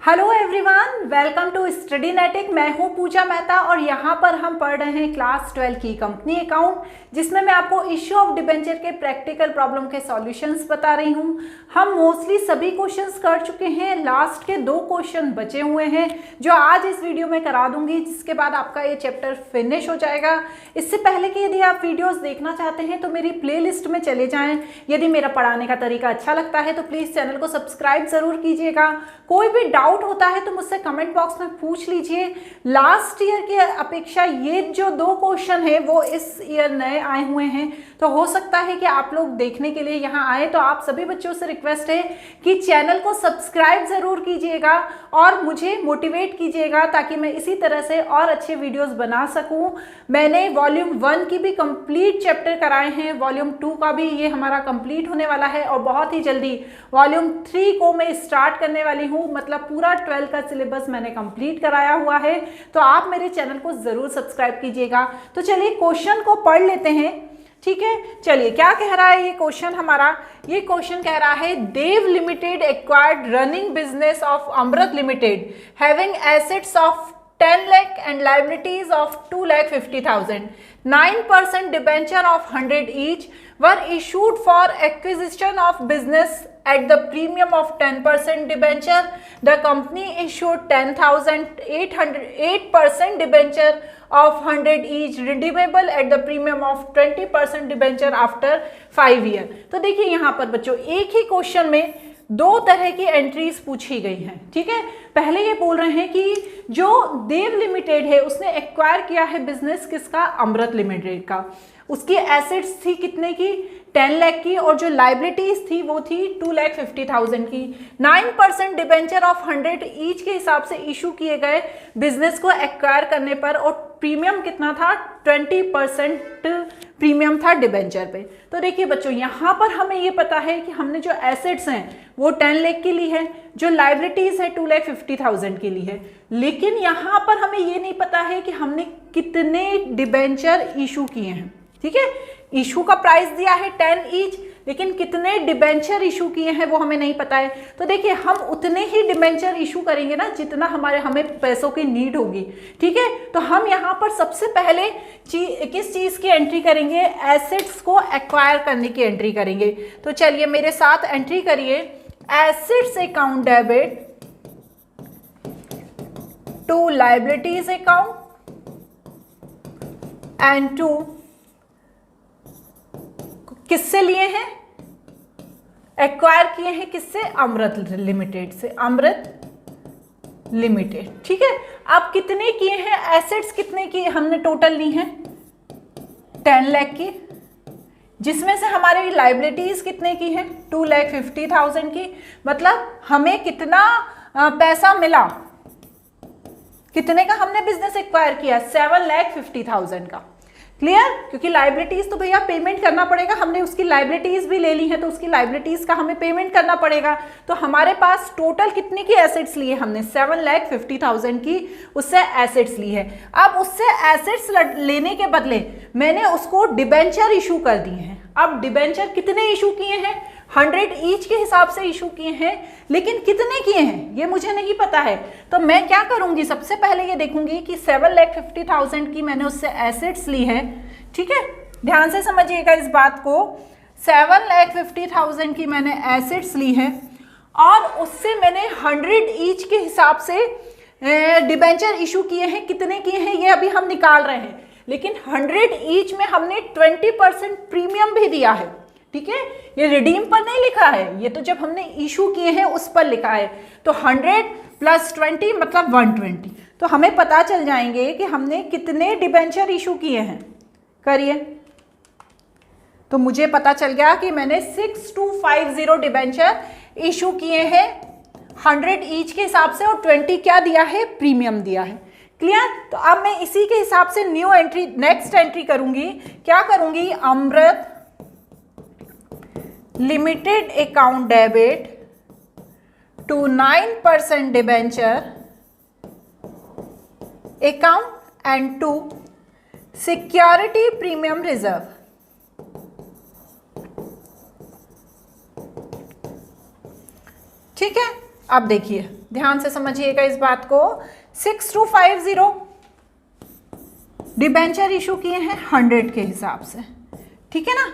Hello everyone, welcome to Studynetic. मैं हूं पूजा मेहता और यहां पर हम पढ़ रहे हैं क्लास 12 की कंपनी अकाउंट, जिसमें मैं आपको इश्यू ऑफ डिबेंचर के प्रैक्टिकल प्रॉब्लम के सॉल्यूशंस बता रही हूं। हम मोस्टली सभी क्वेश्चंस कर चुके हैं, लास्ट के 2 क्वेश्चन बचे हुए हैं जो आज इस वीडियो में करा दूंगी, जिसके बाद आपका ये चैप्टर फिनिश हो जाएगा। इससे पहले कि यदि आप वीडियोज देखना चाहते हैं तो मेरी प्ले लिस्ट में चले जाएँ। यदि मेरा पढ़ाने का तरीका अच्छा लगता है तो प्लीज़ चैनल को सब्सक्राइब ज़रूर कीजिएगा। कोई भी डाउट होता है तो मुझसे कमेंट बॉक्स में पूछ लीजिए। लास्ट ईयर की अपेक्षा ये जो 2 क्वेश्चन है वो इस ईयर नए आए हुए हैं, तो हो सकता है कि आप लोग देखने के लिए यहाँ आए। तो आप सभी बच्चों से रिक्वेस्ट है कि चैनल को सब्सक्राइब जरूर कीजिएगा और मुझे मोटिवेट कीजिएगा ताकि मैं इसी तरह से और अच्छे वीडियोस बना सकूं। मैंने वॉल्यूम 1 की भी कंप्लीट चैप्टर कराए हैं, वॉल्यूम 2 का भी ये हमारा कंप्लीट होने वाला है और बहुत ही जल्दी वॉल्यूम 3 को मैं स्टार्ट करने वाली हूँ। मतलब पूरा 12 का सिलेबस मैंने कंप्लीट कराया हुआ है, तो आप मेरे चैनल को जरूर सब्सक्राइब कीजिएगा। तो चलिए क्वेश्चन को पढ़ लेते हैं, ठीक है। चलिए क्या कह रहा है ये क्वेश्चन हमारा। ये क्वेश्चन कह रहा है Dev limited acquired running business of Amrit limited having assets of 10 lakh and liabilities of 2,50,000. 9% debenture of 100 each were issued for acquisition of business at the premium of 10% debenture. The company issued 10,808% debenture of 100 each redeemable at the premium of 20% debenture after 5 years. तो देखिए यहाँ पर बच्चों एक ही question में 2 तरह की entries पूछी गई हैं, ठीक है। पहले ये बोल रहे हैं कि जो देव लिमिटेड है उसने एक्वायर किया है बिजनेस किसका, अमृत लिमिटेड का। उसकी एसेट्स थी कितने की, 10 लाख की, और जो लाइबिलिटीज थी वो थी 2,50,000 की। 9% डिबेंचर ऑफ 100 ईच के हिसाब से इशू किए गए बिजनेस को एक्वायर करने पर, और प्रीमियम कितना था, 20% प्रीमियम था डिबेंचर पे। तो देखिए बच्चों यहाँ पर हमें ये पता है कि हमने जो एसेट्स हैं वो 10 लाख के लिए है, जो लाइबिलिटीज है 2,50,000 के लिए है। लेकिन यहाँ पर हमें ये नहीं पता है कि हमने कितने डिबेंचर इशू किए हैं, ठीक है। इशू का प्राइस दिया है 10 ईच, लेकिन कितने डिबेंचर इशू किए हैं वो हमें नहीं पता है। तो देखिए हम उतने ही डिबेंचर इशू करेंगे ना जितना हमें पैसों की नीड होगी, ठीक है। तो हम यहाँ पर सबसे पहले किस चीज की एंट्री करेंगे, एसेट्स को एक्वायर करने की एंट्री करेंगे। तो चलिए मेरे साथ एंट्री करिए, assets account debit to liabilities account and to किससे लिए हैं, एक्वायर किए हैं किससे, अमृत लिमिटेड से, अमृत लिमिटेड, ठीक है। अब कितने किए हैं, एसेट्स कितने की हमने टोटल ली हैं, 10 लाख की, जिसमें से हमारी लाइबिलिटीज कितने की है, 2,50,000 की। मतलब हमें कितना पैसा मिला, कितने का हमने बिजनेस एक्वायर किया, 7,50,000 का। क्लियर, क्योंकि लाइबिलिटीज तो भैया पेमेंट करना पड़ेगा, हमने उसकी लाइबिलिटीज भी ले ली है तो उसकी लाइबिलिटीज का हमें पेमेंट करना पड़ेगा। तो हमारे पास टोटल कितने की एसेट्स लिए हमने, 7,50,000 की उससे एसेट्स ली है। अब उससे एसेट्स लेने के बदले मैंने उसको डिबेंचर इशू कर दिए हैं। अब डिबेंचर कितने इशू किए हैं, 100 ईच के हिसाब से इशू किए हैं, लेकिन कितने किए हैं ये मुझे नहीं पता है। तो मैं क्या करूंगी, सबसे पहले ये देखूंगी कि 7,50,000 की मैंने उससे एसेट्स ली है, ठीक है। ध्यान से समझिएगा इस बात को, 7,50,000 की मैंने एसेट्स ली है और उससे मैंने 100 ईच के हिसाब से डिबेंचर इशू किए हैं। कितने किए हैं ये अभी हम निकाल रहे हैं, लेकिन 100 ईच में हमने 20% प्रीमियम भी दिया है, ठीक है। ये रिडीम पर नहीं लिखा है, ये तो जब हमने इशू किए हैं उस पर लिखा है। तो 100 + 20 मतलब 120। तो हमें पता चल जाएंगे कि हमने कितने डिबेंचर इशू किए हैं। करिए, तो मुझे पता चल गया कि मैंने 6,250 डिबेंचर इशू किए हैं 100 ईच के हिसाब से, और 20 क्या दिया है, प्रीमियम दिया है। क्लियर। तो अब मैं इसी के हिसाब से न्यू एंट्री, नेक्स्ट एंट्री करूंगी। क्या करूंगी, Amrit limited account debit to 9% debenture account and to security premium reserve. ठीक है, अब देखिए ध्यान से समझिएगा इस बात को। 6250 डिबेंचर इशू किए हैं 100 के हिसाब से, ठीक है ना।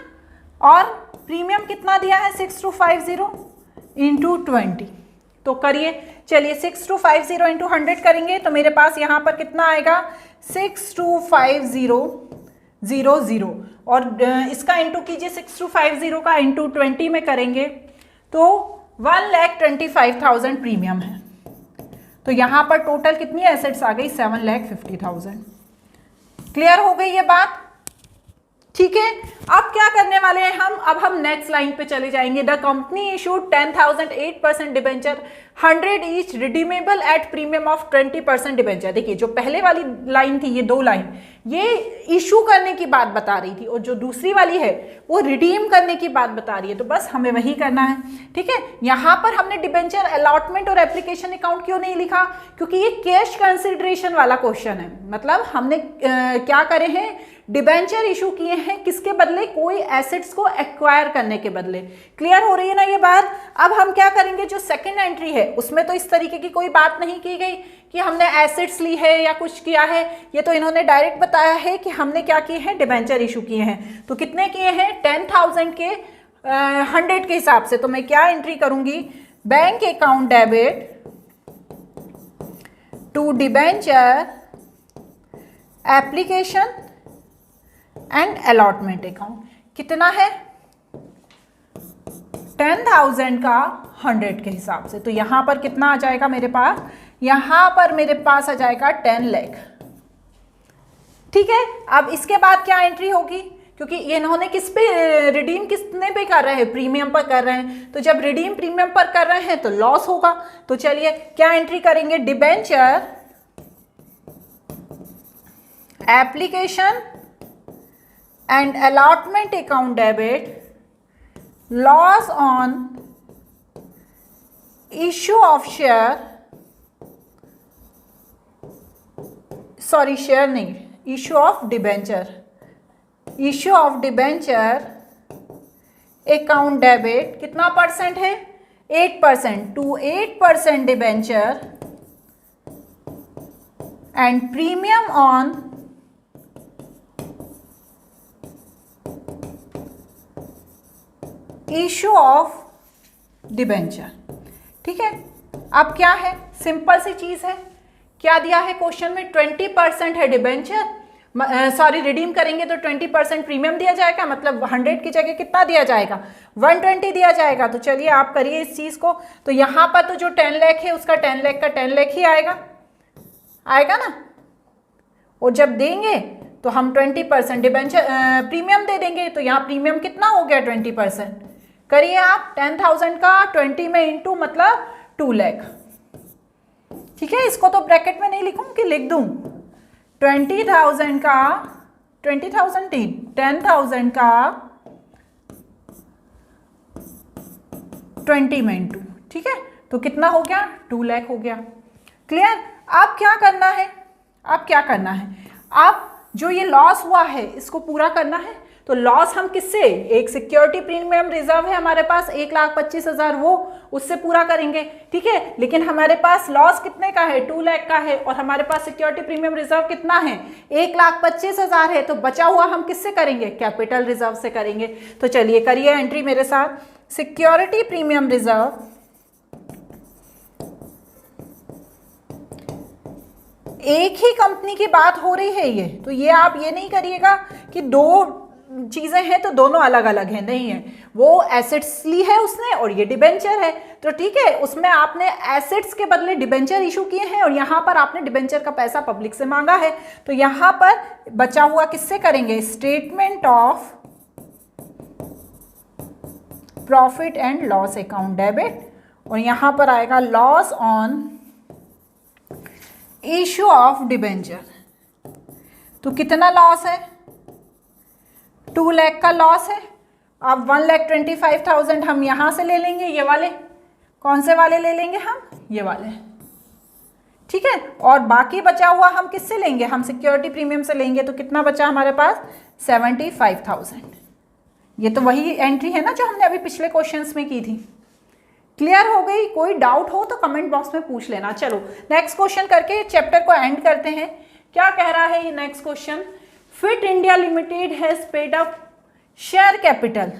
और प्रीमियम कितना दिया है 6250 इंटू 20, तो करिए, चलिए 6250 इंटू 100 करेंगे तो मेरे पास यहाँ पर कितना आएगा 62500 और इसका इंटू कीजिए 6250 का इंटू 20 में करेंगे तो 1,25,000 प्रीमियम है। तो यहाँ पर टोटल कितनी एसेट्स आ गई 7,50,000। क्लियर हो गई ये बात, ठीक है। अब क्या करने वाले हैं हम, अब हम नेक्स्ट लाइन पे चले जाएंगे। The company issued 10,000 8% debenture 100 each redeemable at premium of 20% debenture. देखिए जो पहले वाली लाइन थी, ये 2 लाइन ये इशू करने की बात बता रही थी और जो दूसरी वाली है वो रिडीम करने की बात बता रही है, तो बस हमें वही करना है, ठीक है। यहाँ पर हमने डिबेंचर अलॉटमेंट और एप्लीकेशन अकाउंट क्यों नहीं लिखा, क्योंकि ये कैश कंसिडरेशन वाला क्वेश्चन है। मतलब हमने क्या करे हैं, डिबेंचर इशू किए हैं किसके बदले, कोई एसेट्स को एक्वायर करने के बदले। क्लियर हो रही है ना ये बात। अब हम क्या करेंगे, जो सेकंड एंट्री है उसमें तो इस तरीके की कोई बात नहीं की गई कि हमने एसेट्स ली है या कुछ किया है, ये तो इन्होंने डायरेक्ट बताया है कि हमने क्या किए हैं, डिबेंचर इशू किए हैं। तो कितने किए हैं 10,000 के 100 के हिसाब से। तो मैं क्या एंट्री करूंगी, bank account debit to debenture application and allotment account. कितना है 10,000 का 100 के हिसाब से। तो यहां पर कितना आ जाएगा मेरे पास, यहां पर मेरे पास आ जाएगा 10 लाख, ठीक है। अब इसके बाद क्या एंट्री होगी, क्योंकि इन्होंने किस पे रिडीम कितने पे कर रहे हैं, प्रीमियम पर कर रहे हैं। तो जब रिडीम प्रीमियम पर कर रहे हैं तो लॉस होगा। तो चलिए क्या एंट्री करेंगे, debenture application and allotment account debit loss on issue of share, sorry share नहीं, issue of debenture, issue of debenture account debit कितना परसेंट है 8% to 8% debenture and premium on issue of debenture, ठीक है। अब क्या है, simple सी चीज है, क्या दिया है क्वेश्चन में 20% है डिबेंचर, सॉरी रिडीम करेंगे तो 20% प्रीमियम दिया जाएगा, मतलब 100 की जगह कितना दिया जाएगा 120 दिया जाएगा। तो चलिए आप करिए इस चीज को। तो यहां पर तो जो 10 लाख है उसका 10 लाख का 10 लाख ही आएगा ना। और जब देंगे तो हम 20% डिबेंचर प्रीमियम दे देंगे। तो यहाँ प्रीमियम कितना हो गया 20%, करिए आप 10,000 का 20 में इंटू मतलब 2 लाख, ठीक है। इसको तो ब्रैकेट में नहीं लिखूं कि लिख दूं, 20,000 का 20,000 10,000 का 20 में इंटू, ठीक है। तो कितना हो गया 2 लाख हो गया। क्लियर। अब क्या करना है, अब क्या करना है, अब जो ये लॉस हुआ है इसको पूरा करना है। तो लॉस हम किससे, एक सिक्योरिटी प्रीमियम रिजर्व है हमारे पास 1,25,000, वो उससे पूरा करेंगे, ठीक है। लेकिन हमारे पास लॉस कितने का है 2 लाख का है और हमारे पास सिक्योरिटी प्रीमियम रिजर्व कितना है 1,25,000 है। तो बचा हुआ हम किससे करेंगे, कैपिटल रिजर्व से करेंगे। तो चलिए करिए एंट्री मेरे साथ, सिक्योरिटी प्रीमियम रिजर्व एक ही कंपनी की बात हो रही है ये, तो ये आप ये नहीं करिएगा कि 2 चीजें हैं तो दोनों अलग अलग हैं, नहीं है। वो एसेट्स ली है उसने और ये डिबेंचर है, तो ठीक है, उसमें आपने एसेट्स के बदले डिबेंचर इशू किए हैं और यहाँ पर आपने डिबेंचर का पैसा पब्लिक से मांगा है। तो यहाँ पर बचा हुआ किससे करेंगे, statement of profit and loss account debit, और यहाँ पर आएगा loss on issue of debenture. तो कितना लॉस है 2 लाख का लॉस है। अब 1,25,000 हम यहां से ले लेंगे, ये वाले, कौन से वाले ले लेंगे हम, ये वाले, ठीक है। और बाकी बचा हुआ हम किससे लेंगे, हम सिक्योरिटी प्रीमियम से लेंगे। तो कितना बचा हमारे पास 75,000। ये तो वही एंट्री है ना जो हमने अभी पिछले क्वेश्चंस में की थी। क्लियर हो गई? कोई डाउट हो तो कमेंट बॉक्स में पूछ लेना। चलो नेक्स्ट क्वेश्चन करके चैप्टर को एंड करते हैं। क्या कह रहा है ये next question? Fit India limited has paid up share capital.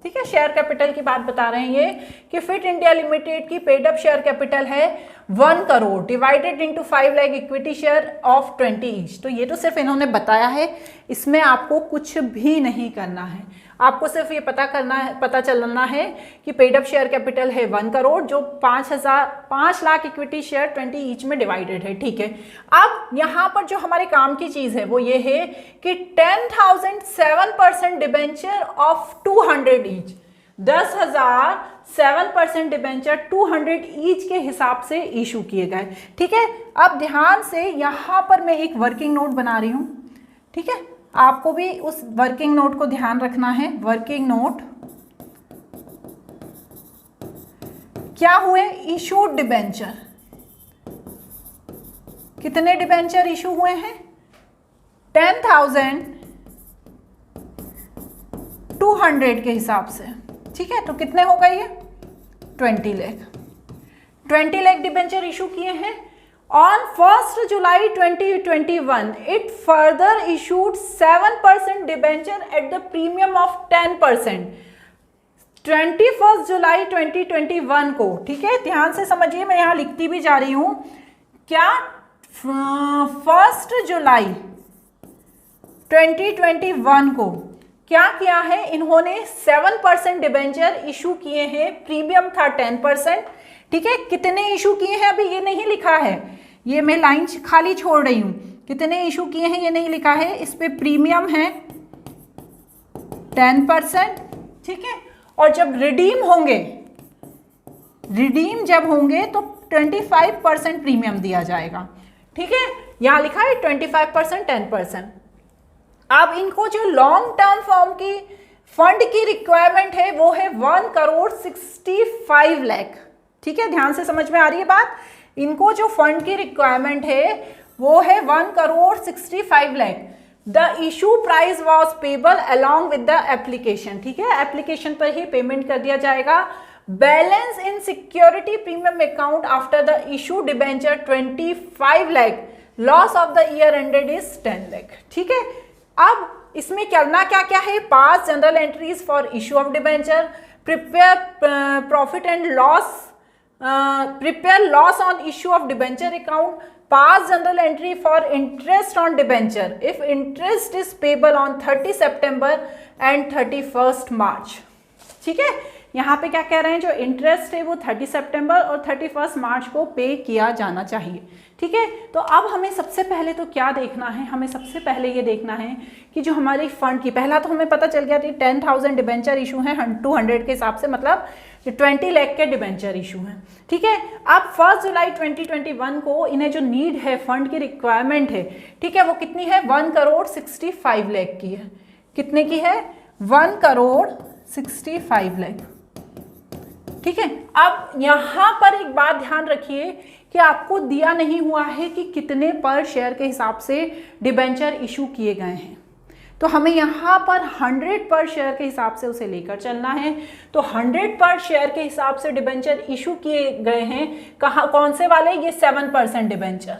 ठीक है, शेयर कैपिटल की बात बता रहे हैं ये कि फिट इंडिया लिमिटेड की पेड अप शेयर कैपिटल है 1 crore divided into 5 lakh equity share of 20 each. तो ये तो सिर्फ इन्होंने बताया है, इसमें आपको कुछ भी नहीं करना है। आपको सिर्फ ये पता चलना है कि पेड अप शेयर कैपिटल है 1 करोड़ जो 5 लाख इक्विटी शेयर 20 ईच में डिवाइडेड है। ठीक है, अब यहाँ पर जो हमारे काम की चीज है वो ये है कि 10,000 7% debenture of 200 each, 10,000 7% debenture 200 each के हिसाब से इशू किए गए। ठीक है, अब ध्यान से यहाँ पर मैं एक वर्किंग नोट बना रही हूँ। ठीक है, आपको भी उस वर्किंग नोट को ध्यान रखना है। वर्किंग नोट क्या हुए? Issued debenture. कितने डिबेंचर इशू हुए हैं? 10,200 के हिसाब से। ठीक है, तो कितने हो गए ये? 20 लाख डिबेंचर इशू किए हैं। On 1st July 2021, it further issued 7% debenture at the premium of 10%. 21st जुलाई 2021 को, ठीक है, ध्यान से समझिए, मैं यहाँ लिखती भी जा रही हूँ। क्या 1 जुलाई 2021 को क्या किया है इन्होंने? 7% डिबेंचर इशू किए हैं, प्रीमियम था 10%। ठीक है, कितने इशू किए हैं अभी ये नहीं लिखा है, ये मैं लाइन खाली छोड़ रही हूं। कितने इशू किए हैं ये नहीं लिखा है, इस पे प्रीमियम है 10%। ठीक है, और जब रिडीम जब होंगे तो 25% प्रीमियम दिया जाएगा। ठीक है, यहां लिखा है 25% 10%। अब इनको जो लॉन्ग टर्म फॉर्म की फंड की रिक्वायरमेंट है वो है 1 करोड़ 65 लाख। ठीक है, ध्यान से समझ में आ रही है बात? इनको जो फंड की रिक्वायरमेंट है वो है 1 crore 65 lakh. The issue price was payable along with the application. ठीक है, एप्लीकेशन पर ही पेमेंट कर दिया जाएगा। Balance in security premium account after the issue debenture 25 lakh, loss of the year ended is 10 lakh. ठीक है, अब इसमें करना क्या क्या है? Pass journal entries for issue of debenture, prepare profit and loss, prepare loss on issue of debenture account, pass general entry for interest on debenture if interest is payable on 30 September and 31st March. ठीक है, यहाँ पे क्या कह रहे हैं? जो interest है वो 30 सितंबर और 31 मार्च को पे किया जाना चाहिए। ठीक है, तो अब हमें सबसे पहले तो क्या देखना है? हमें सबसे पहले ये देखना है कि जो हमारी फंड की, पहला तो हमें पता चल गया कि 10,000 डिबेंचर इशू है 200 के हिसाब से, मतलब 20 लाख के डिबेंचर इशू हैं। ठीक है, अब 1 जुलाई 2021 को इन्हें जो नीड है, फंड की रिक्वायरमेंट है, ठीक है, वो कितनी है? 1 करोड़ 65 लाख की है। कितने की है? 1 करोड़ 65 लाख। ठीक है, अब यहाँ पर एक बात ध्यान रखिए कि आपको दिया नहीं हुआ है कि कितने पर शेयर के हिसाब से डिबेंचर इशू किए गए हैं, तो हमें यहाँ पर 100 पर शेयर के हिसाब से उसे लेकर चलना है। तो 100 पर शेयर के हिसाब से डिबेंचर इशू किए गए हैं। कहाँ, कौन से वाले? ये 7% डिबेंचर।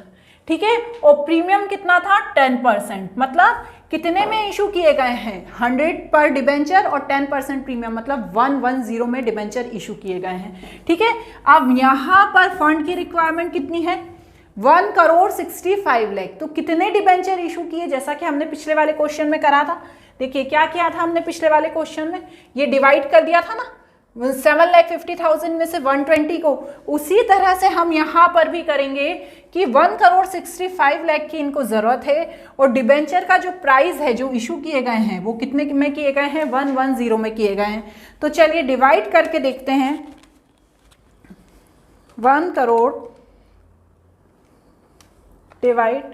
ठीक है, और प्रीमियम कितना था? 10%। मतलब कितने में इशू किए गए हैं? 100 पर डिबेंचर और 10% प्रीमियम, मतलब 110 में डिबेंचर इशू किए गए हैं। ठीक है, अब यहाँ पर फंड की रिक्वायरमेंट कितनी है? 1 करोड़ 65 लाख। तो कितने डिबेंचर इशू किए? जैसा कि हमने पिछले वाले क्वेश्चन में करा था। देखिए क्या किया था हमने पिछले वाले क्वेश्चन में, ये डिवाइड कर दिया था ना 7,50,000 में से 120 को। उसी तरह से हम यहाँ पर भी करेंगे कि 1 करोड़ 65 लाख की इनको ज़रूरत है, और डिबेंचर का जो प्राइस है जो इशू किए गए हैं वो कितने में किए गए हैं? 110 में किए गए हैं। तो चलिए डिवाइड करके देखते हैं। 1 करोड़ डिवाइड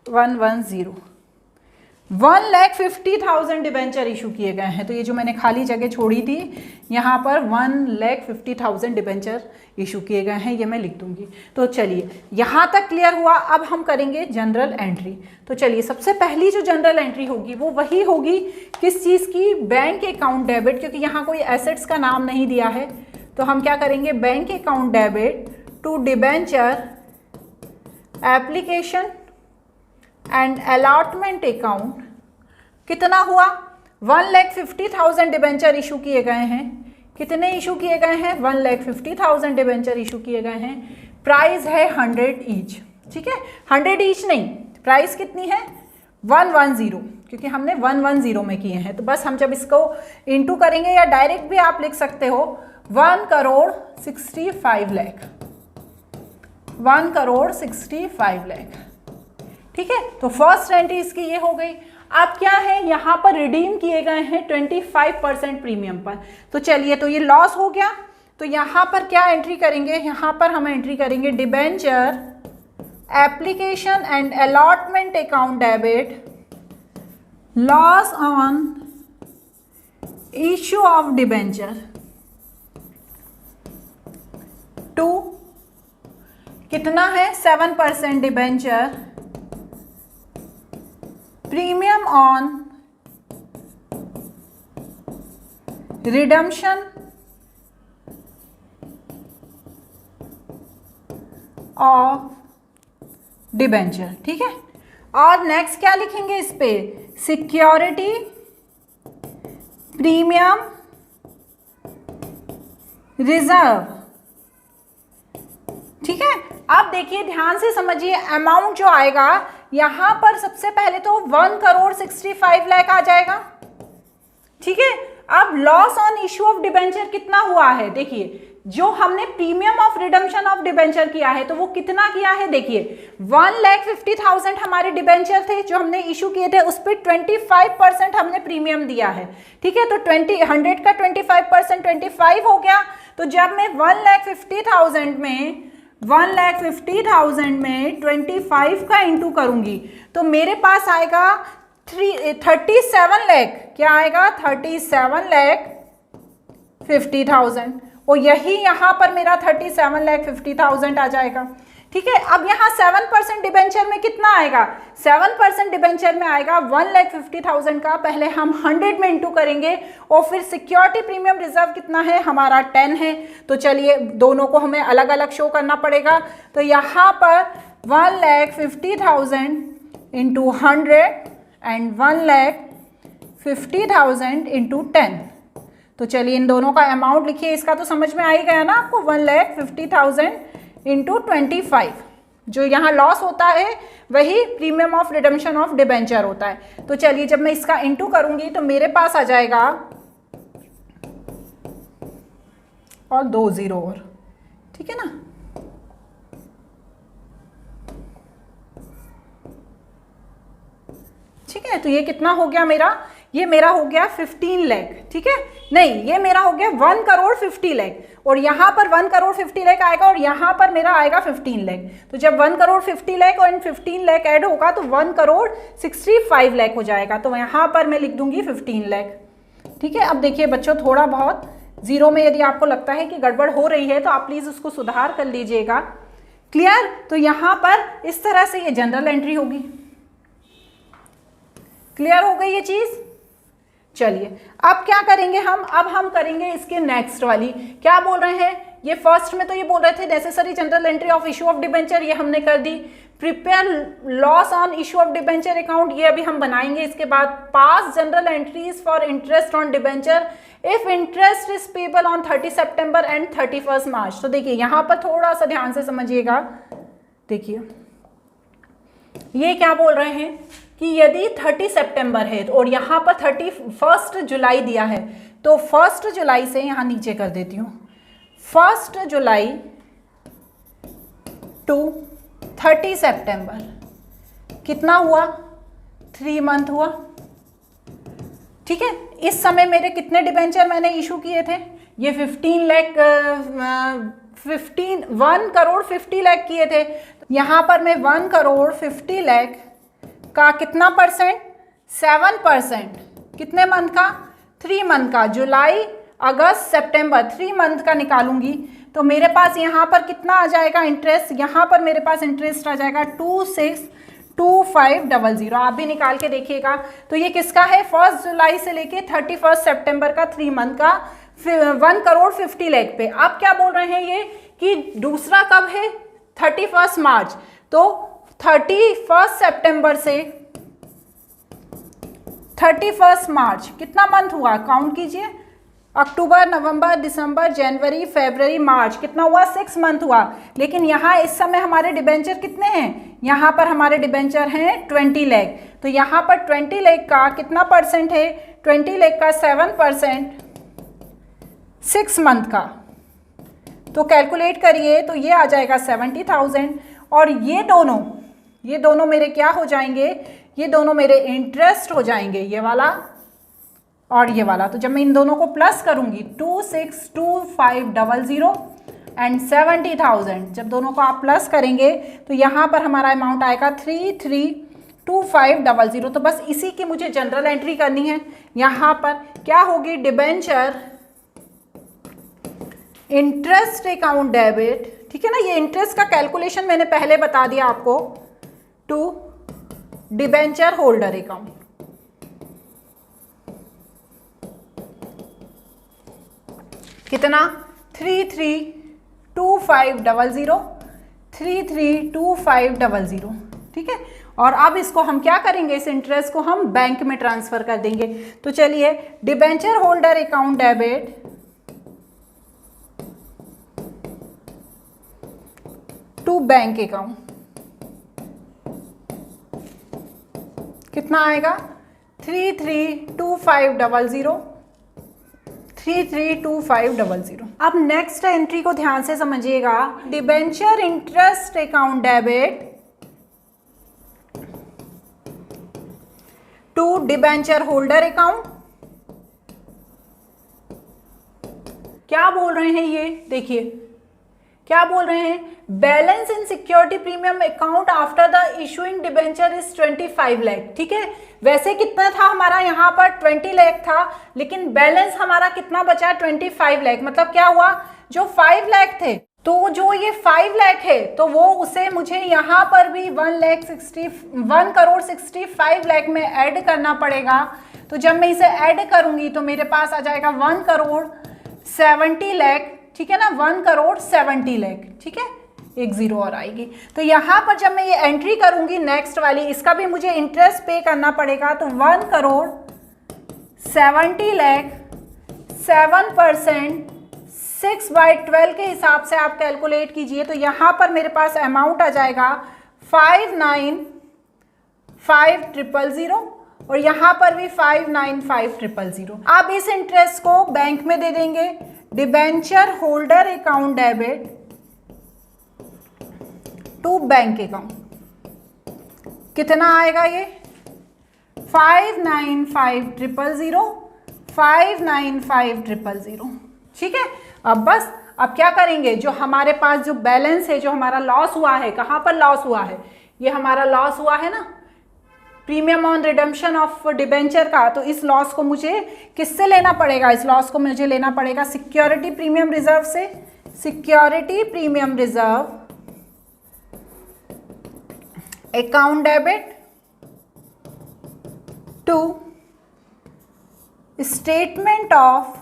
110, 1,50,000 डिबेंचर इशू किए गए हैं। तो ये जो मैंने खाली जगह छोड़ी थी यहाँ पर 1,50,000 डिबेंचर इशू किए गए हैं, ये मैं लिख दूंगी। तो चलिए यहाँ तक क्लियर हुआ। अब हम करेंगे जनरल एंट्री। तो चलिए सबसे पहली जो जनरल एंट्री होगी वो वही होगी किस चीज़ की? बैंक अकाउंट डेबिट, क्योंकि यहाँ कोई एसेट्स का नाम नहीं दिया है तो हम क्या करेंगे, bank account debit to debenture application and allotment account. कितना हुआ, 1,50,000 डिबेंचर इशू किए गए हैं। कितने इशू किए गए हैं, 1,50,000 डिबेंचर इशू किए गए हैं। प्राइस है 100 ईच, ठीक है, 100 ईच नहीं, प्राइस कितनी है 110, क्योंकि हमने 110 में किए हैं। तो बस हम जब इसको इंटू करेंगे, या डायरेक्ट भी आप लिख सकते हो, 1,65 लाख, 1,65 लाख, ठीक है। तो फर्स्ट एंट्री इसकी ये हो गई। अब क्या है, यहाँ पर रिडीम किए गए हैं 25% प्रीमियम पर। तो चलिए, तो ये लॉस हो गया। तो यहाँ पर क्या एंट्री करेंगे, यहाँ पर हम एंट्री करेंगे debenture application and allotment account debit loss on issue of debenture to कितना है 7% debenture premium on redemption of debenture, ठीक है। और नेक्स्ट क्या लिखेंगे इस पे, सिक्योरिटी प्रीमियम रिजर्व, ठीक है। अब देखिए, ध्यान से समझिए, अमाउंट जो आएगा यहां पर सबसे पहले तो 1,65 लाख आ जाएगा, ठीक है। अब loss on issue of debenture कितना हुआ है, देखिए, जो हमने premium of redemption of debenture किया है तो वो कितना किया है, देखिए 1,50,000 हमारे डिबेंचर थे जो हमने इशू किए थे, उस पर 25% हमने प्रीमियम दिया है, ठीक है। तो 100 का 25% 25 हो गया। तो जब मैं 1,50,000 में 25 का इंटू करूंगी तो मेरे पास आएगा 37 लाख। क्या आएगा, 37,50,000, और यही यहाँ पर मेरा 37,50,000 आ जाएगा, ठीक है। अब यहाँ 7% डिबेंचर में कितना आएगा, 7% डिबेंचर में आएगा 1,50,000 का, पहले हम 100 में इंटू करेंगे, और फिर सिक्योरिटी प्रीमियम रिजर्व कितना है हमारा 10 है। तो चलिए, दोनों को हमें अलग अलग शो करना पड़ेगा। तो यहाँ पर 1,50,000 इंटू 100 एंड 1,50,000 इंटू 10। तो चलिए, इन दोनों का अमाउंट लिखिए, इसका तो समझ में आ ही गया ना आपको, 1,50,000 इंटू 25। जो यहाँ लॉस होता है वही premium of redemption of debenture होता है। तो चलिए, जब मैं इसका इंटू करूंगी तो मेरे पास आ जाएगा, और 2 0 और, ठीक है ना। ठीक है, तो ये कितना हो गया मेरा, ये मेरा हो गया 15 लाख, ठीक है, नहीं, ये मेरा हो गया 1,50 लाख, और यहाँ पर 1,50 लाख आएगा, और यहाँ पर मेरा आएगा 15 लाख। तो जब 1,50 लाख और 15 लाख ऐड होगा तो 1,65 लाख हो जाएगा। तो यहाँ पर मैं लिख दूंगी 15 लाख, ठीक है। अब देखिए बच्चों, थोड़ा बहुत जीरो में यदि आपको लगता है कि गड़बड़ हो रही है तो आप प्लीज उसको सुधार कर लीजिएगा। क्लियर। तो यहाँ पर इस तरह से ये जनरल एंट्री होगी। क्लियर हो गई ये चीज। चलिए अब क्या करेंगे हम, अब हम करेंगे इसके नेक्स्ट वाली। क्या बोल रहे हैं, ये फर्स्ट में तो ये बोल रहे थे necessary journal entry of issue of debenture, ये हमने कर दी। Prepare loss on issue of debenture account, ये अभी हम बनाएंगे। इसके बाद pass journal entries for interest on debenture if interest is payable on 30 सितंबर एंड 31 मार्च। तो देखिए यहाँ पर थोड़ा सा ध्यान से समझिएगा। देखिए ये क्या बोल रहे हैं कि यदि 30 सितंबर है और यहाँ पर 31 जुलाई दिया है, तो 1 जुलाई से यहाँ नीचे कर देती हूँ, 1 जुलाई टू 30 सितंबर कितना हुआ, 3 मंथ हुआ। ठीक है, इस समय मेरे कितने डिबेंचर मैंने इशू किए थे, ये 1,50,00,000 किए थे। यहाँ पर मैं 1,50,00,000 का कितना परसेंट, 7%, कितने मंथ का, 3 मंथ का, जुलाई अगस्त सितंबर, 3 मंथ का निकालूंगी तो मेरे पास यहाँ पर कितना आ जाएगा इंटरेस्ट, यहाँ पर मेरे पास इंटरेस्ट आ जाएगा 262500। आप भी निकाल के देखिएगा। तो ये किसका है, 1 जुलाई से लेके 31 सितंबर का 3 मंथ का 1 करोड़ 50 लाख पे। अब क्या बोल रहे हैं ये कि दूसरा कब है 31 मार्च, तो 31 सितंबर से 31 मार्च कितना मंथ हुआ, काउंट कीजिए, अक्टूबर, नवंबर, दिसंबर, जनवरी, फरवरी, मार्च, कितना हुआ, 6 मंथ हुआ। लेकिन यहाँ इस समय हमारे डिबेंचर कितने हैं, यहाँ पर हमारे डिबेंचर हैं 20 लाख, तो यहाँ पर 20 लाख का कितना परसेंट है, 20 लाख का 7% 6 मंथ का, तो कैलकुलेट करिए तो ये आ जाएगा 70,000। और ये दोनों मेरे क्या हो जाएंगे, ये दोनों मेरे इंटरेस्ट हो जाएंगे, ये वाला और ये वाला। तो जब मैं इन दोनों को प्लस करूंगी 262500 एंड 70,000, जब दोनों को आप प्लस करेंगे तो यहाँ पर हमारा अमाउंट आएगा 332500। तो बस इसी की मुझे जनरल एंट्री करनी है। यहाँ पर क्या होगी, डिबेंचर इंटरेस्ट अकाउंट डेबिट, ठीक है ना, ये इंटरेस्ट का कैलकुलेशन मैंने पहले बता दिया आपको, टू डिबेंचर होल्डर अकाउंट। कितना, 332500, ठीक है। और अब इसको हम क्या करेंगे, इस इंटरेस्ट को हम बैंक में ट्रांसफर कर देंगे। तो चलिए, debenture holder account debit to bank account, कितना आएगा, 332500। अब नेक्स्ट एंट्री को ध्यान से समझिएगा, debenture interest account debit to debenture holder account. क्या बोल रहे हैं ये, देखिए क्या बोल रहे हैं, balance in security premium account after the issuing debenture is 25 lakh, ठीक है। वैसे कितना था हमारा, यहाँ पर 20 लाख था, लेकिन बैलेंस हमारा कितना बचा, 25 लाख। मतलब क्या हुआ, जो 5 लाख थे, तो जो ये 5 लाख है तो वो उसे मुझे यहाँ पर भी 1 करोड़ 65 लाख में ऐड करना पड़ेगा। तो जब मैं इसे ऐड करूंगी तो मेरे पास आ जाएगा 1 करोड़ 70 लाख, ठीक है ना, 1 करोड़ 70 लाख, ठीक है, एक जीरो और आएगी। तो यहाँ पर जब मैं ये एंट्री करूंगी नेक्स्ट वाली, इसका भी मुझे इंटरेस्ट पे करना पड़ेगा, तो 1 करोड़ 70 लाख 7% 6/12 के हिसाब से आप कैलकुलेट कीजिए। तो यहाँ पर मेरे पास अमाउंट आ जाएगा 595,000 और यहाँ पर भी 595,000। आप इस इंटरेस्ट को बैंक में दे देंगे, debenture holder account debit to bank account. कितना आएगा ये, 595,000, ठीक है। अब बस अब क्या करेंगे, जो हमारे पास जो बैलेंस है, जो हमारा लॉस हुआ है, कहाँ पर लॉस हुआ है, ये हमारा लॉस हुआ है ना, premium on redemption of debenture का। तो इस लॉस को मुझे किससे लेना पड़ेगा, इस लॉस को मुझे लेना पड़ेगा सिक्योरिटी प्रीमियम रिजर्व से। Security premium reserve account debit to statement of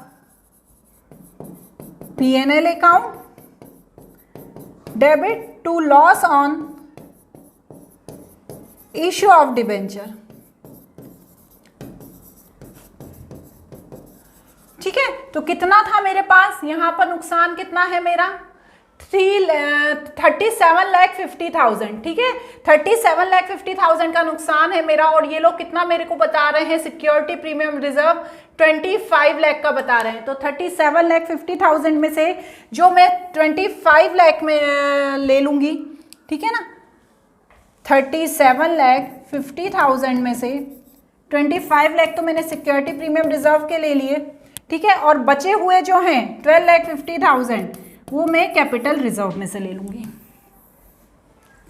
P&L account debit to loss on issue of debenture, ठीक है। तो कितना था मेरे पास, यहां पर नुकसान कितना है मेरा, 37,50,000, ठीक है, 37,50,000 का नुकसान है मेरा। और ये लोग कितना मेरे को बता रहे हैं, सिक्योरिटी प्रीमियम रिजर्व 25 लाख का बता रहे हैं। तो 37,50,000 में से जो मैं 25 लाख में ले लूंगी, ठीक है ना, 37,50,000 में से 25 लाख तो मैंने सिक्योरिटी प्रीमियम रिजर्व के ले लिए, ठीक है, और बचे हुए जो हैं 12,50,000 वो मैं कैपिटल रिजर्व में से ले लूंगी।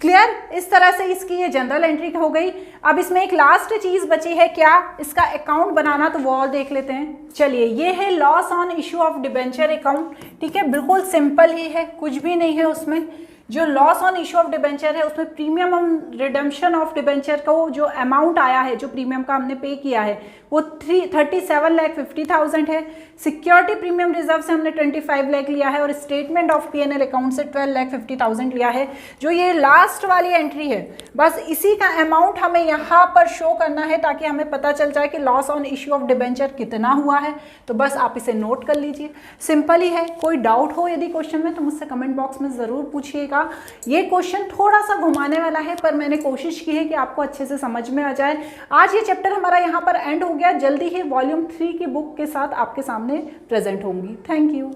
क्लियर, इस तरह से इसकी ये जनरल एंट्री हो गई। अब इसमें एक लास्ट चीज बची है, क्या, इसका अकाउंट बनाना, तो वो और देख लेते हैं। चलिए, ये है loss on issue of debenture account, ठीक है, बिल्कुल सिंपल ही है, कुछ भी नहीं है उसमें। जो loss on issue of debenture है उसमें प्रीमियम रिडेम्पशन ऑफ डिबेंचर को जो अमाउंट आया है, जो प्रीमियम का हमने पे किया है वो 37,50,000 है। सिक्योरिटी प्रीमियम रिजर्व से हमने 25 लाख लिया है और स्टेटमेंट ऑफ P&L अकाउंट से 12,50,000 लिया है। जो ये लास्ट वाली एंट्री है बस इसी का अमाउंट हमें यहाँ पर शो करना है ताकि हमें पता चल जाए कि loss on issue of debenture कितना हुआ है। तो बस आप इसे नोट कर लीजिए, सिंपल ही है। कोई डाउट हो यदि क्वेश्चन में तो मुझसे कमेंट बॉक्स में ज़रूर पूछिएगा। ये क्वेश्चन थोड़ा सा घुमाने वाला है पर मैंने कोशिश की है कि आपको अच्छे से समझ में आ जाए। आज ये चैप्टर हमारा यहाँ पर एंड हो गया। जल्दी ही वॉल्यूम 3 की बुक के साथ आपके सामने प्रेजेंट होंगी। Thank you.